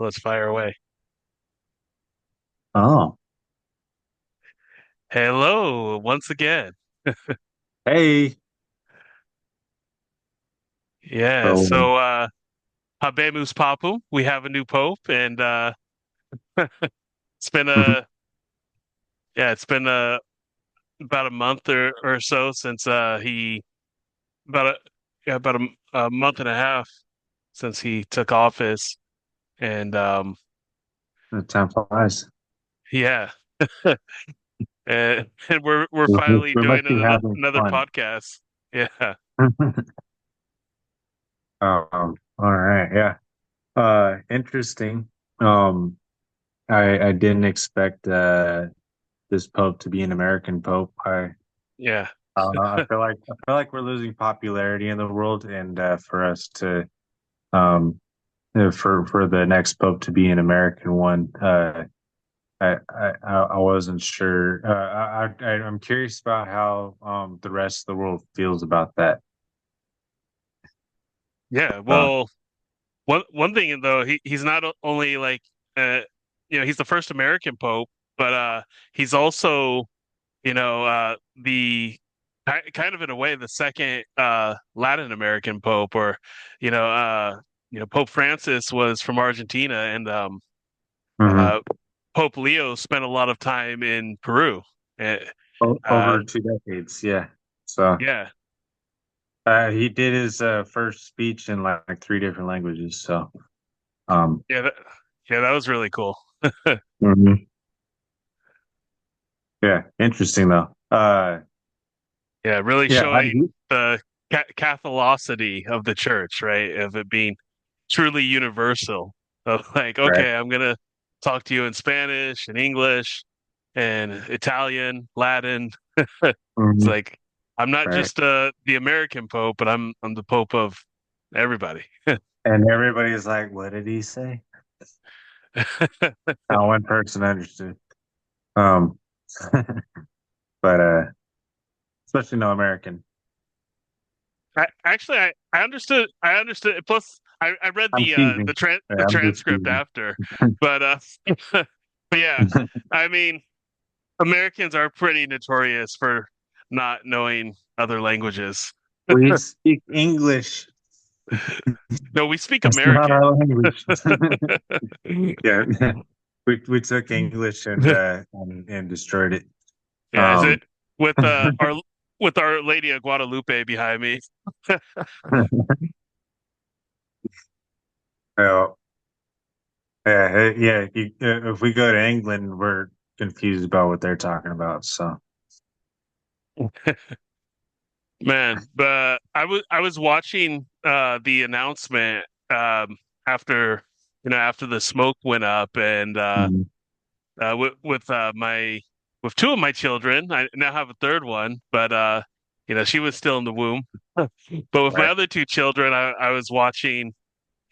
let's fire away. Oh, Hello, once again. hey. Yeah, So, so Habemus Papam, we have a new pope, and it's been mhm. a it's been about a month or so since he about a about a month and a half since he took office, and The time flies. yeah, and we're We finally we doing must be having another fun. podcast. Yeah, All right. Yeah. Interesting. Um, I didn't expect this Pope to be an American Pope. yeah, I feel like we're losing popularity in the world, and for us to um for the next Pope to be an American one, I wasn't sure. I'm curious about how the rest of the world feels about that. yeah. Uh, Well, one thing though, he's not only like uh he's the first American pope, but he's also, the kind of in a way the second Latin American pope, or you know, Pope Francis was from Argentina, and mhm. uh Pope Leo spent a lot of time in Peru. Uh, uh Over 2 decades, yeah. So yeah. he did his first speech in like three different languages. So um, Yeah, yeah, that was really cool. mhm. Yeah, interesting though. Yeah, really Yeah, showing the Catholicity of the church, right? Of it being truly universal. Of like, right. okay, I'm gonna talk to you in Spanish and English and Italian, Latin. It's Mhm. like I'm not Right. just the American Pope, but I'm the Pope of everybody. And everybody's like, "What did he say?" Not one person understood. Um, but especially no American. I understood. I understood. Plus, I read I'm the teasing. Yeah, the I'm just transcript teasing. after, but but yeah, I mean, Americans are pretty notorious for not knowing other languages. We speak English. No, we speak That's not American. our language. Yeah, we took English and destroyed it. Yeah, is it Um, with with Our Lady of Guadalupe behind me? well, yeah. If we go to England, we're confused about what they're talking about. So, Man, but I was watching the announcement after after the smoke went up, and mhm. my with two of my children. I now have a third one, but she was still in the womb. But with my Right. other two children, I was watching,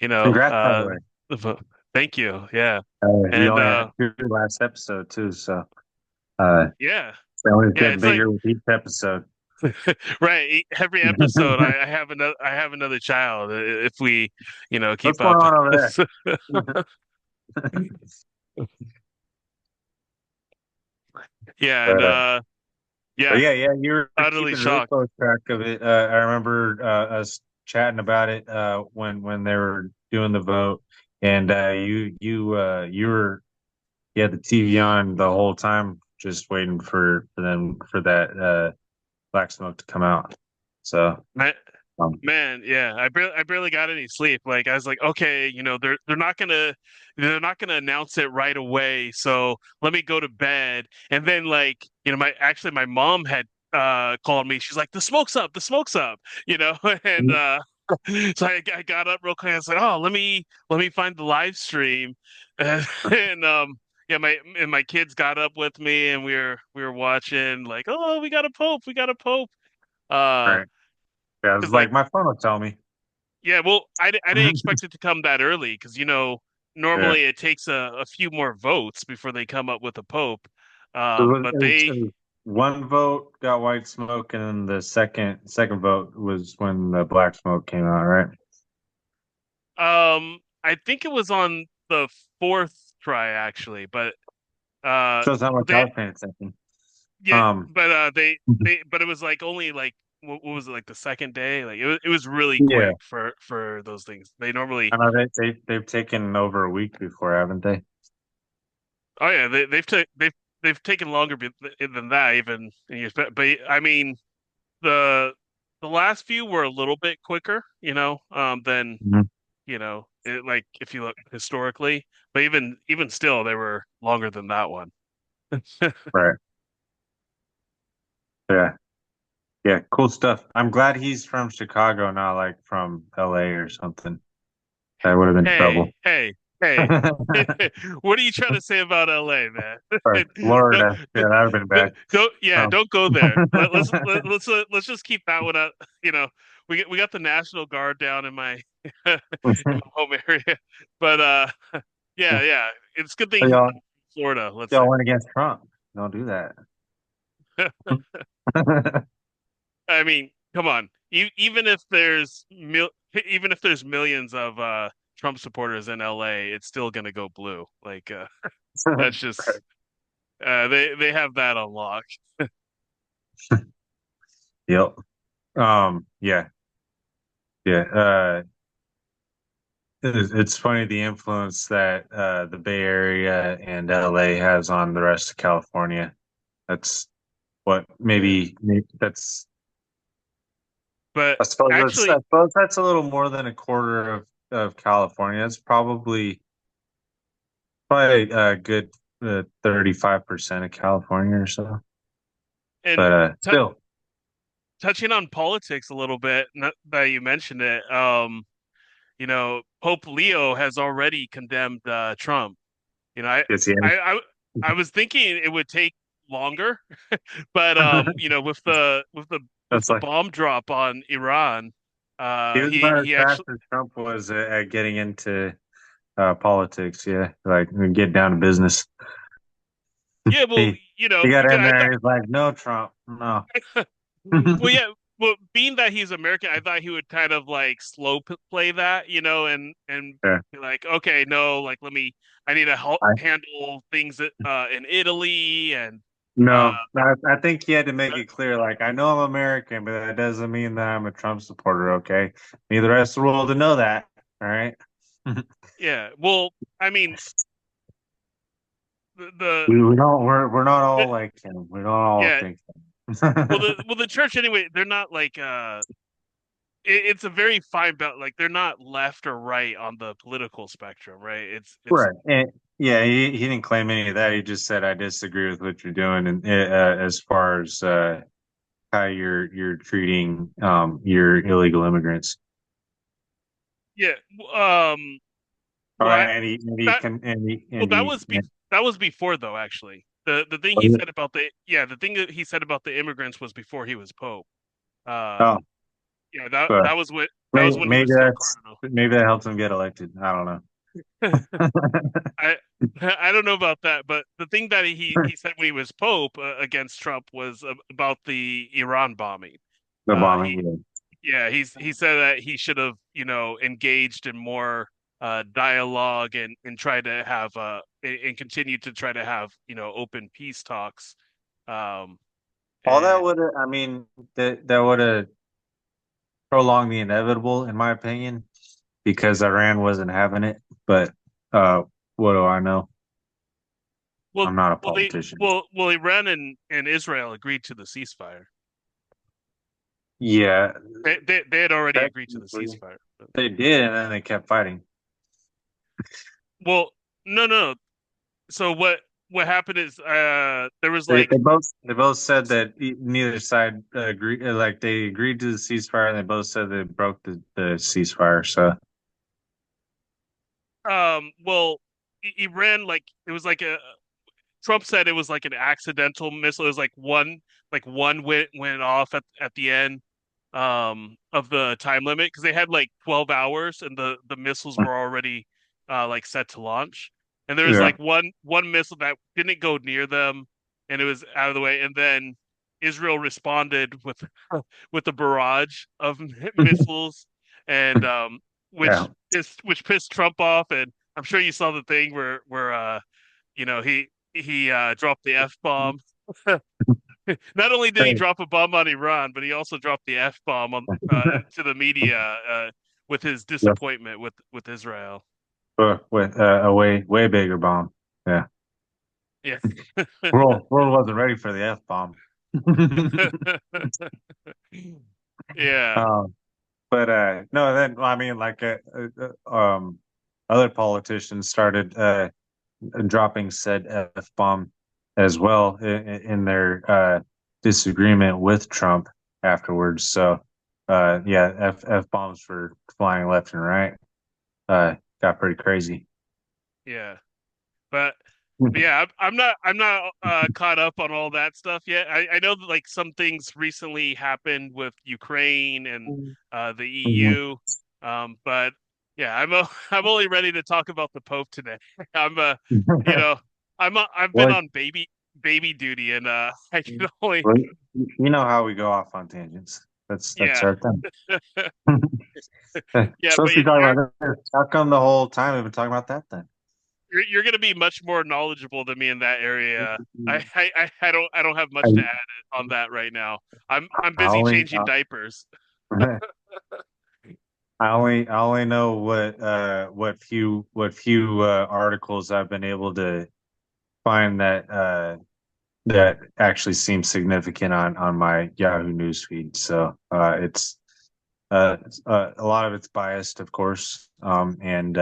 you know, Congrats, by the uh way. thank you. Yeah. You And only had two last episode too, so uh, yeah. they always Yeah, get it's like bigger with each episode. right, every episode I have another child, if we, What's keep going up. on over there? Yeah, and But but yeah, yeah, you were utterly keeping really shocked. close track of it. I remember us chatting about it when they were doing the vote, and you had the TV on the whole time, just waiting for them for that black smoke to come out. So um, Man, yeah, I barely got any sleep. Like I was like, okay, they're not gonna announce it right away. So let me go to bed. And then like, my mom had called me. She's like, the smoke's up, and so I got up real quick. I was like, oh, let me find the live stream. And yeah, my kids got up with me, and we were watching like, oh, we got a pope, we got a pope. Uh right. Yeah, I was 'Cause like, like, my phone will tell me. yeah, well, I didn't expect it to come that early because, Yeah. normally it takes a few more votes before they come up with a pope. But It was one vote got white smoke, and then the second vote was when the black smoke came out, right? I think it was on the fourth try actually, but uh Shows how much I they was paying attention. yeah, Um, but but it was like only like what was it like the second day? Like it was really yeah, quick for those things. They normally I know they've taken over a week before, haven't they? oh yeah they've taken longer than that even in years. But I mean the the last few were a little bit quicker, than Mhm. like if you look historically, but even still, they were longer than that one. Right. Yeah. Yeah. Cool stuff. I'm glad he's from Chicago, not like from LA or something. That would have been Hey, trouble. hey, hey. What are you trying to say about LA, man? Or Don't, Florida. Yeah, that would have been bad. yeah, Um, don't go there. Let's just keep that one up. We got the National Guard down in my in my home area, but yeah, it's a good thing he's y'all, not in Florida. Let's y'all say. went against Trump. Don't do that. I mean, come on. Even if there's millions of Trump supporters in LA, it's still gonna go blue. Like that's just they have that on lock. Yep. Yeah. Yeah. It's funny the influence that the Bay Area and LA has on the rest of California. That's what Yeah. maybe that's But I actually, suppose that's a little more than a quarter of California. It's probably a good 35% of California or so. and But t still, touching on politics a little bit, not that you mentioned it, Pope Leo has already condemned Trump. You know, it's yeah. I, I, I was thinking it would take longer, but with That's the like bomb drop on Iran, he was about as he fast actually as Trump was at getting into politics. Yeah, like get down to business. yeah, well, He got because in I there thought and he's like, "No, Trump, no." well yeah. Well, being that he's American, I thought he would kind of like play that, and Yeah. be like, okay, no, like I need to I handle things in Italy and uh, no, I think he had to make it clear, like, I know I'm American, but that doesn't mean that I'm a Trump supporter, okay? Need the rest of the world to know that. All right. yeah. Well, I mean, the We're not the all like him. We don't all yeah. think Well, that. the church anyway. They're not like it's a very fine belt. Like they're not left or right on the political spectrum, right? It's Right. And yeah, he didn't claim any of that. He just said, I disagree with what you're doing. And as far as how you're treating your illegal immigrants. yeah. All Well, right. And he that can, well and he, that was before though. Actually, the thing he oh, said about the thing that he said about the immigrants was before he was pope. oh, Yeah, that but that was what that was when he was still cardinal. maybe that helps him get elected. I don't know. I I don't know about that, but the thing that he said when he was Pope against Trump was about the Iran bombing. The He bombing. yeah he said that he should have engaged in more dialogue and try to have and continue to try to have open peace talks. Um, All that and would have, I mean, that would have prolonged the inevitable, in my opinion, because Iran wasn't having it. But uh, what do I know? well I'm not a politician. Iran and Israel agreed to the ceasefire. Yeah, They had already agreed to the technically ceasefire. they did, and then they kept fighting. Well, no. So what happened is there was They like both said that neither side agreed. Like they agreed to the ceasefire, and they both said they broke the ceasefire. So well Iran like it was like a Trump said it was like an accidental missile. It was like one went off at the end of the time limit because they had like 12 hours and the missiles were already like set to launch. And there was yeah, like one missile that didn't go near them and it was out of the way. And then Israel responded with with a barrage of missiles and yeah, which pissed Trump off I'm sure you saw the thing where he dropped the F bomb. Not only did he Hey, drop a bomb on Iran, but he also dropped the F bomb on to the media with his yeah, disappointment with Israel. with a way bigger bomb. Yeah, Yeah. world wasn't ready for the F bomb. Yeah. Um, but no, then I mean, like other politicians started dropping said F bomb as well in their disagreement with Trump afterwards. So yeah, F bombs were flying left and right. Got pretty crazy. Yeah. But yeah, I'm not caught up on all that stuff yet. I know that like some things recently happened with Ukraine and the EU. But yeah, I'm only ready to talk about the Pope today. I'm you know, I've been Well, on baby duty and I can only well, you know how we go off on tangents. That's yeah. our thing. Yeah, So but if we talk about this, how come the whole time we've been talking about that then? you're going to be much more knowledgeable than me in that area. I don't have I, much to add on that right now. I'm I busy only changing diapers. I only know what few articles I've been able to find that actually seem significant on my Yahoo news feed. So a lot of it's biased, of course, and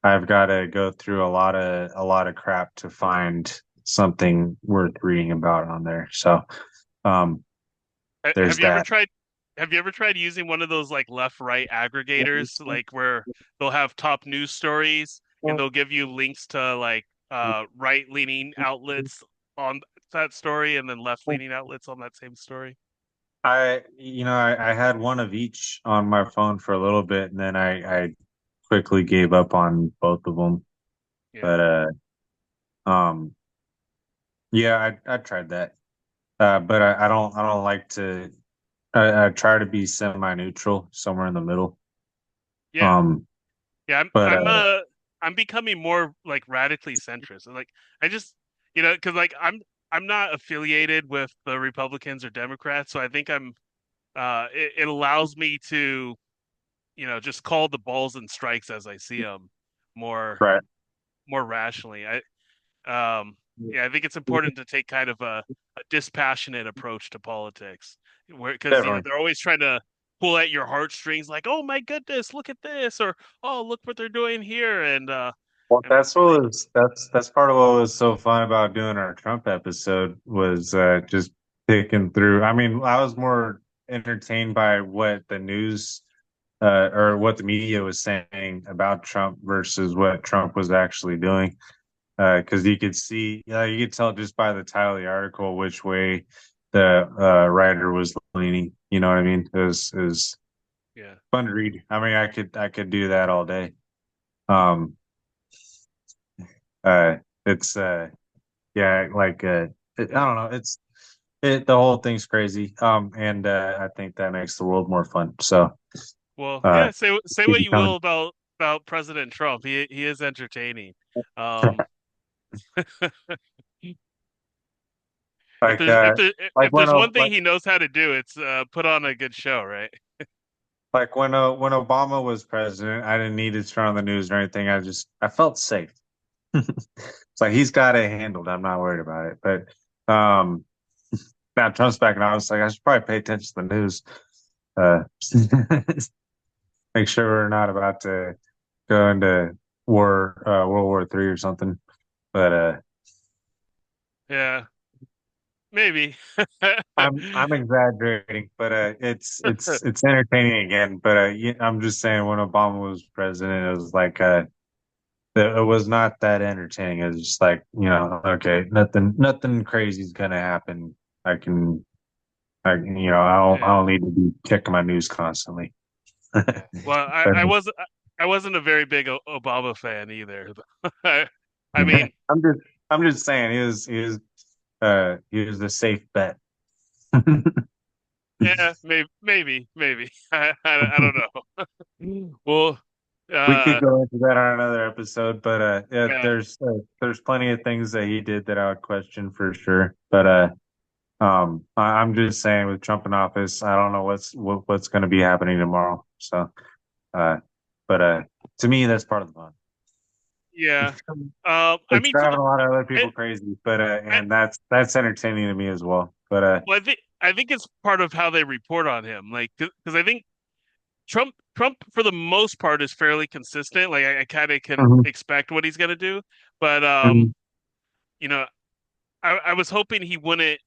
I've got to go through a lot of crap to find something worth reading about on there. So um, there's Have you ever that. tried have you ever tried using one of those like left right aggregators like where they'll have top news stories and they'll give you links to like right leaning outlets on that story and then left leaning outlets on that same story? I had one of each on my phone for a little bit, and then I quickly gave up on both of them. Yeah. But um, yeah, I tried that. But I don't like to. I try to be semi-neutral, somewhere in the middle. Yeah. Um, Yeah, but I'm becoming more like radically centrist. Like I just because like I'm not affiliated with the Republicans or Democrats, so I think it allows me to just call the balls and strikes as I see them more right, more rationally. Yeah, I think it's important to take kind of a dispassionate approach to politics, where because definitely. they're always trying to pull at your heartstrings, like, oh my goodness, look at this, or oh look what they're doing here, Well, and like that's part of what was so fun about doing our Trump episode was just picking through. I mean, I was more entertained by what the news or what the media was saying about Trump versus what Trump was actually doing. Because you could see, you could tell just by the title of the article which way the writer was leaning. You know what I mean? It was yeah, fun to read. I mean, I could do that all day. Um, uh, it's yeah, like I don't know. The whole thing's crazy. And I think that makes the world more fun. So well, uh, yeah, say keep what it you will coming. about President Trump, he is entertaining. Um, if Like there's if there like if when there's one thing he knows how to do, it's put on a good show, right? when Obama was president, I didn't need to turn on the news or anything. I felt safe. It's like he's got it handled. I'm not worried about it. But now Trump's back, and I was like, I should probably pay attention to the news. Uh, make sure we're not about to go into World War III or something. But Yeah, maybe. I'm exaggerating, but it's entertaining again. But I'm just saying, when Obama was president, it was like it was not that entertaining. It was just like, okay, nothing crazy is gonna happen. I can, I Yeah. don't need to be checking my news constantly. Yeah. Well, I wasn't a very big Obama fan either. I, I mean, I'm just saying, he was the safe bet. yeah, maybe. I don't know. Well, We could Uh, go into that on another episode, but yeah, yeah, there's plenty of things that he did that I would question for sure. But I'm just saying, with Trump in office, I don't know what's going to be happening tomorrow. So, uh, but to me, that's part of the fun. yeah. I It's mean, for driving the, a lot of other I, people crazy, but I, and that's entertaining to me as well. But well, I think it's part of how they report on him. Like, because I think Trump for the most part is fairly consistent. Like, I kind of can Mhm, expect what he's gonna do, but mhm. you know, I was hoping he wouldn't,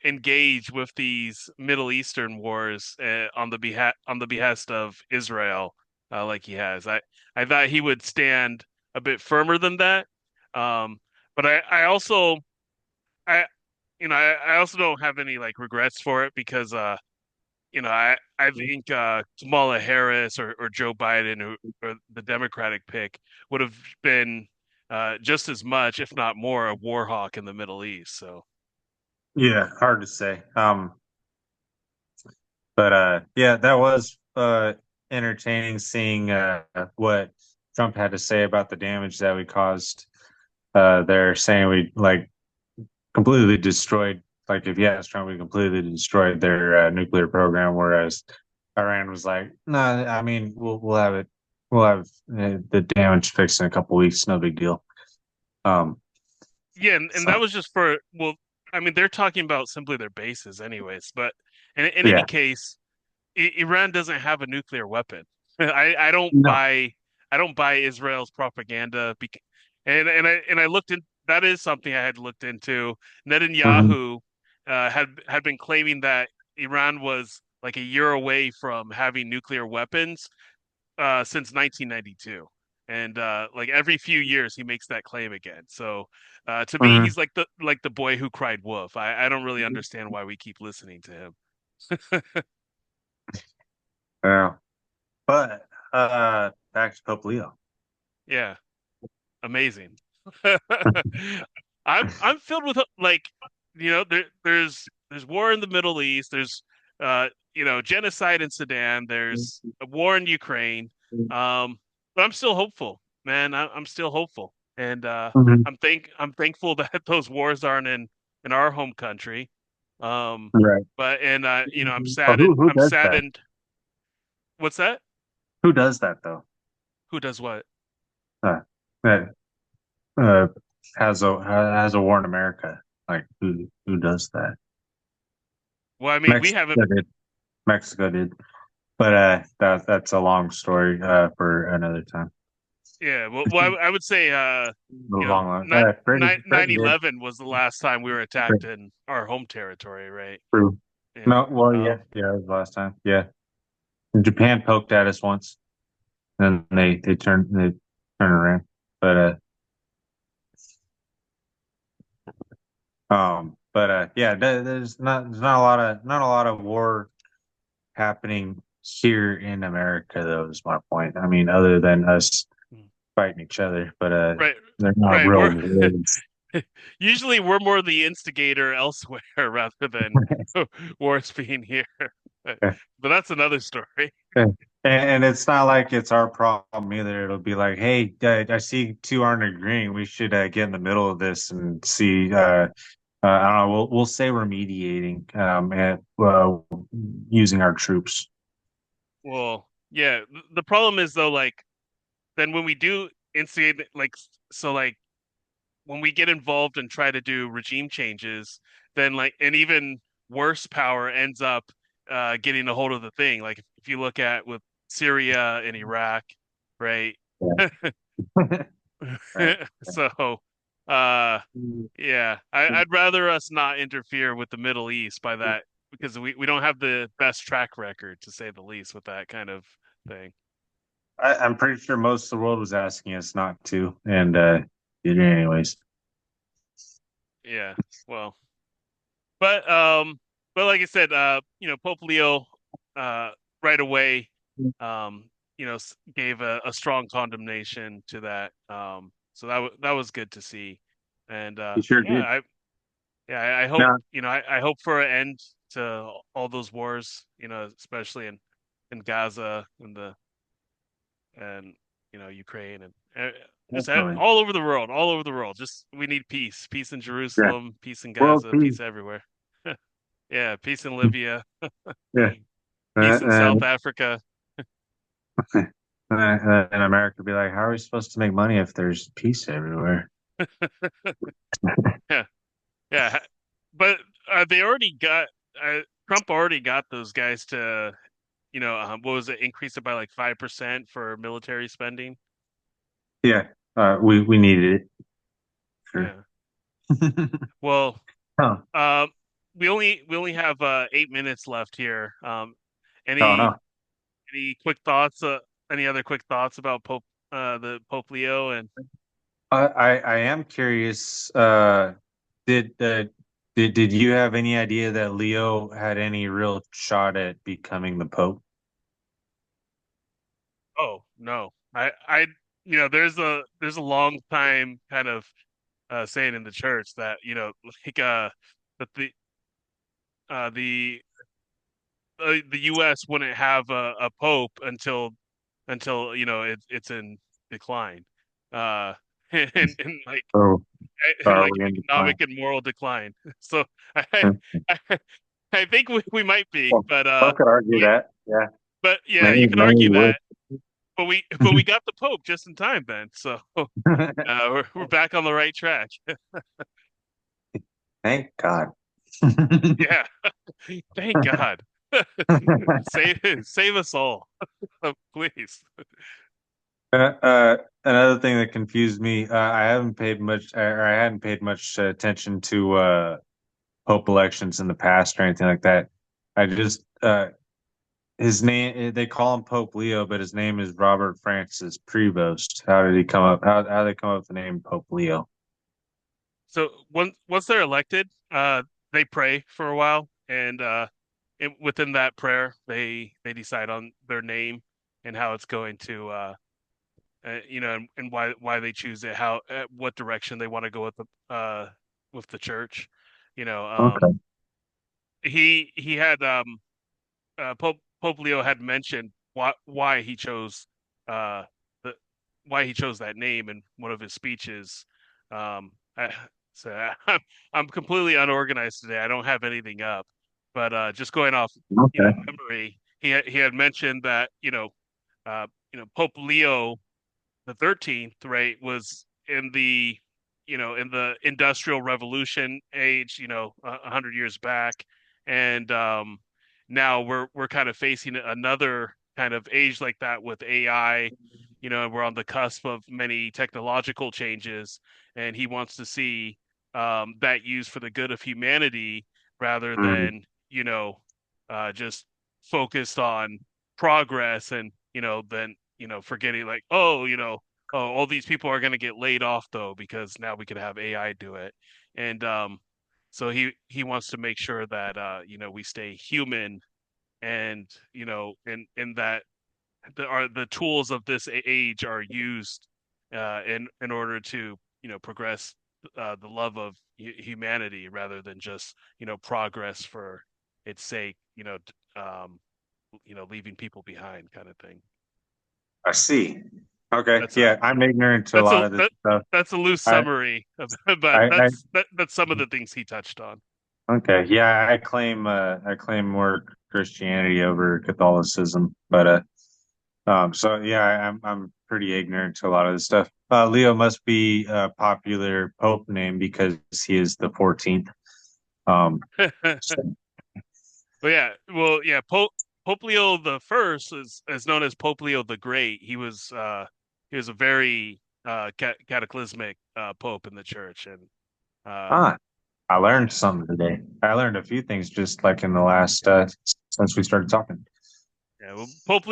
engage with these Middle Eastern wars on the behest of Israel, like he has. I thought he would stand a bit firmer than that. But I also I I also don't have any like regrets for it because I think Kamala Harris or Joe Biden or the Democratic pick would have been just as much, if not more, a war hawk in the Middle East. So Yeah, hard to say. But yeah, that was entertaining seeing what Trump had to say about the damage that we caused. They're saying we like completely destroyed, like if you ask Trump, we completely destroyed their nuclear program, whereas Iran was like, no, I mean we'll have it, we'll have the damage fixed in a couple weeks, no big deal. Um, yeah, and that so was just for well, I mean they're talking about simply their bases, anyways. But in any yeah, case, Iran doesn't have a nuclear weapon. no, I don't buy Israel's propaganda. And I looked in that is something I had looked into. hmm Netanyahu had been claiming that Iran was like a year away from having nuclear weapons since 1992. And like every few years he makes that claim again. So to me hmm he's like the boy who cried wolf. I don't really understand why we keep listening to him. yeah, but back to Pope Leo. Yeah. Amazing. I'm filled with like there's war in the Middle East, there's genocide in Sudan, there's a war in Ukraine. Um but I'm still hopeful, man. I'm still hopeful. And Mhm. I'm thankful that those wars aren't in our home country. Um Right. but and But who I'm does that? saddened. What's that? Who does that though? Who does what? That uh, has a war in America. Like who does that? Well, I mean, we haven't. Mexico did. Mexico did. But that's a long story for another time. Yeah, I would say, A long one. Britain did. 9/11 was the last time we were attacked Britain, in our home territory, right? true. Yeah. No, well, Um, yeah, it was the last time. Yeah, Japan poked at us once, and they turned around. But yeah, there's not a lot of war happening here in America, though, is my point. I mean, other than us fighting each other, but right, they're not right. real wars. Usually we're more the instigator elsewhere rather than wars being here. But that's another story. And it's not like it's our problem either. It'll be like, hey, I see two aren't agreeing. We should get in the middle of this and see. I don't know. We'll say we're mediating and using our troops. Well, yeah. The problem is though, like then when we do instigate, like when we get involved and try to do regime changes, then like an even worse power ends up getting a hold of the thing. Like if you look at with Syria and Iraq, right? Yeah. Right. So, uh, yeah, I'd rather us not interfere with the Middle East by that because we don't have the best track record to say the least with that kind of thing. I'm pretty sure most of the world was asking us not to, and did it anyways. Yeah, well. But like I said, Pope Leo, uh, right away, gave a strong condemnation to that. So that was good to see, and He sure did. I hope Now, I hope for an end to all those wars, especially in Gaza and and Ukraine and just Definitely. all over the world, all over the world. Just we need peace, peace in Yeah. Jerusalem, peace in World Gaza, peace. peace everywhere. Yeah, peace in Libya, Yeah. peace in South And Africa. and America would be like, how are we supposed to make money if there's peace everywhere? Yeah, yeah, but they already got uh, Trump already got those guys to what was it, increase it by like 5% for military spending. Yeah. We needed it. Sure. Yeah. Well, Oh, um, we only have 8 minutes left here. oh Any no. any quick thoughts? Any other quick thoughts about the Pope Leo and I am curious. Did did you have any idea that Leo had any real shot at becoming the Pope? oh no, there's a long time kind of saying in the church that like that the the U.S. wouldn't have a pope until it's in decline, uh, and like Oh, and are like we in economic decline? and moral decline. So I I, I think we might be, Well, some could argue that. Yeah, yeah, many you can many argue would. that, but we got the pope just in time then, so we're back on the right track. Thank God. Yeah, thank God. Save us all, please. Another thing that confused me, I haven't paid much, or I hadn't paid much attention to Pope elections in the past or anything like that. I just his name, they call him Pope Leo, but his name is Robert Francis Prevost. How did he come up? How did they come up with the name Pope Leo? So once they're elected, they pray for a while, and within that prayer, they decide on their name and how it's going to, and why they choose it, how what direction they want to go with the church. You know, Okay. he had Pope Leo had mentioned why he chose uh the why he chose that name in one of his speeches. Um, I, I'm completely unorganized today. I don't have anything up, but just going off Okay. memory, he had mentioned that Pope Leo the 13th, right, was in the industrial revolution age, 100 years back, and now we're kind of facing another kind of age like that with AI, and we're on the cusp of many technological changes, and he wants to see that used for the good of humanity rather Mm, than just focused on progress and then forgetting like, oh, all these people are going to get laid off though because now we could have AI do it. And so he wants to make sure that we stay human, and in that the tools of this age are used in order to progress the love of humanity rather than just progress for its sake, leaving people behind kind of thing. I see. Okay. That's a Yeah, I'm ignorant to a that's lot a of this stuff. that's a loose I, summary of, but I that's some of the things he touched on. okay. Yeah, I claim more Christianity over Catholicism, but so yeah, I'm pretty ignorant to a lot of this stuff. Leo must be a popular Pope name because he is the 14th. So, Well, yeah, Pope Leo the First is known as Pope Leo the Great. He was a very cataclysmic pope in the church, and um, ah, I learned something today. I learned a few things just like in the last since we started talking. yeah, well, Pope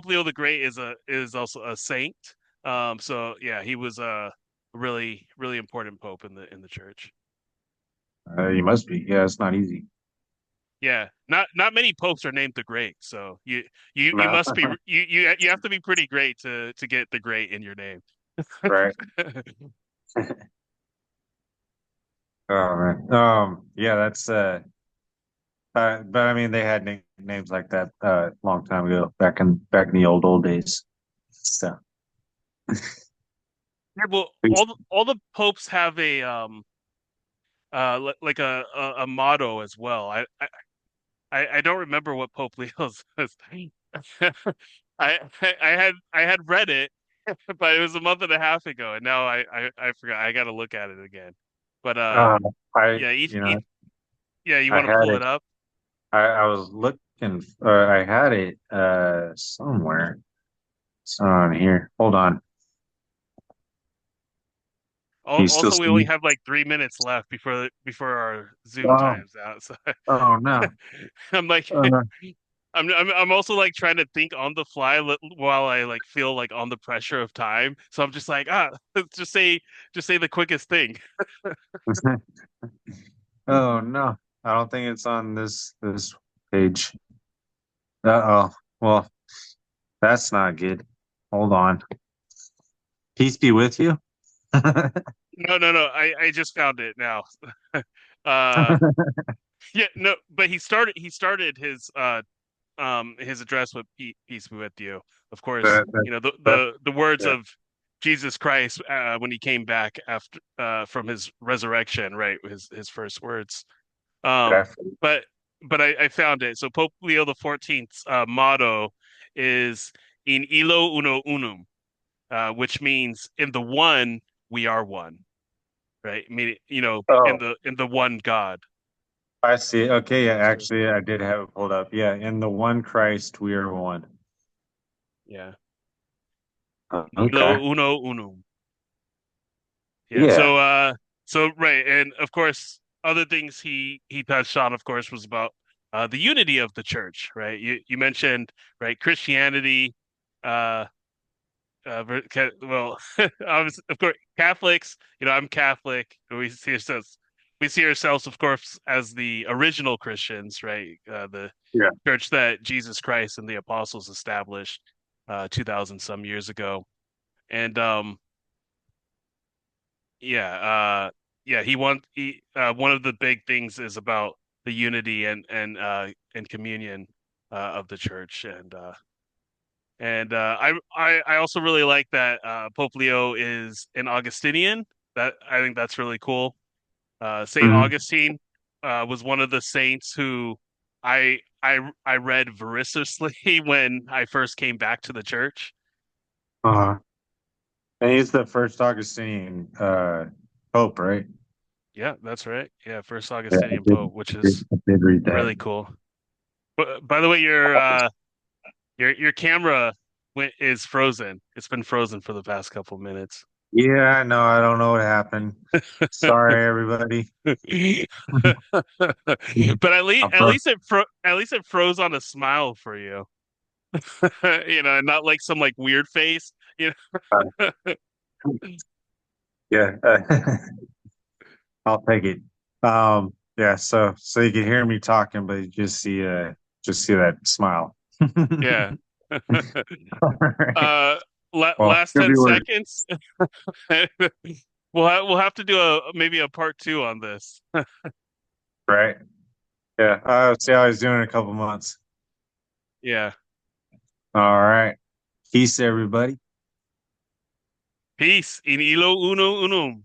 Leo the Great is also a saint. So yeah, he was a really really important pope in the church. You must be. Yeah, it's not easy. Yeah, not many popes are named the Great, so you No, must be you have to be pretty great to get the Great in your name. right. Oh man. Yeah, that's but I mean they had names like that a long time ago, back in the old days. So, Yeah, well, all the popes have a like a motto as well. I don't remember what Pope Leo's was. I had read it, but it was a month and a half ago, and now I forgot. I got to look at it again. But uh, yeah, yeah, you I want to had pull it. it up? I was looking. I had it somewhere. It's not on here. Hold on. Can you still Also, we only see? have like 3 minutes left before our Zoom Oh, times out. So oh no. I'm like, Uh, I'm also like trying to think on the fly while I like feel like on the pressure of time. So I'm just like, let's just say the quickest thing. oh no. I don't think it's on this page. Uh-oh. Well, that's not good. Hold on. Peace be with you. No, no, no. I just found it now. Uh, yeah, no, but he started his address with peace be with you. Of course, That, that, the that, the words yeah, of Jesus Christ when he came back after from his resurrection, right? His first words. Um, definitely. but I found it. So Pope Leo the 14th's motto is "In illo uno unum," which means in the one we are one, right? Meaning, Oh, in the one God. I see. Okay, yeah, So actually, I did have it pulled up. Yeah, in the one Christ, we are one. yeah, illo Okay. uno unum. Yeah. Yeah. So right, and of course, other things he touched on, of course, was about the unity of the church, right? You mentioned right Christianity, uh, well, obviously, of course, Catholics. I'm Catholic. We see ourselves, of course, as the original Christians, right? The Yeah. church that Jesus Christ and the apostles established 2,000 some years ago, and yeah, yeah, one of the big things is about the unity and communion of the church, and I also really like that Pope Leo is an Augustinian. That I think that's really cool. Saint Hmm. Augustine was one of the saints who I read voraciously when I first came back to the church. Uh-huh. And he's the first Augustinian pope, right? Yeah, that's right. Yeah, first Yeah, Augustinian Pope, which is I did read that. really cool. But by the way, your camera is frozen. It's been frozen for the past couple minutes. Yeah, no, I don't know what happened. Sorry, everybody. But I'm at least it froze on a smile for you. And not like some like weird face. yeah, I'll take it. Yeah, so you can hear me talking, but you just see that smile. Yeah. All right. Uh, Well, last could be 10 worse, seconds. We'll have to do maybe a part two on this. right? Yeah. See how he's doing in a couple months. Yeah. All right. Peace, everybody. Peace. In illo uno unum.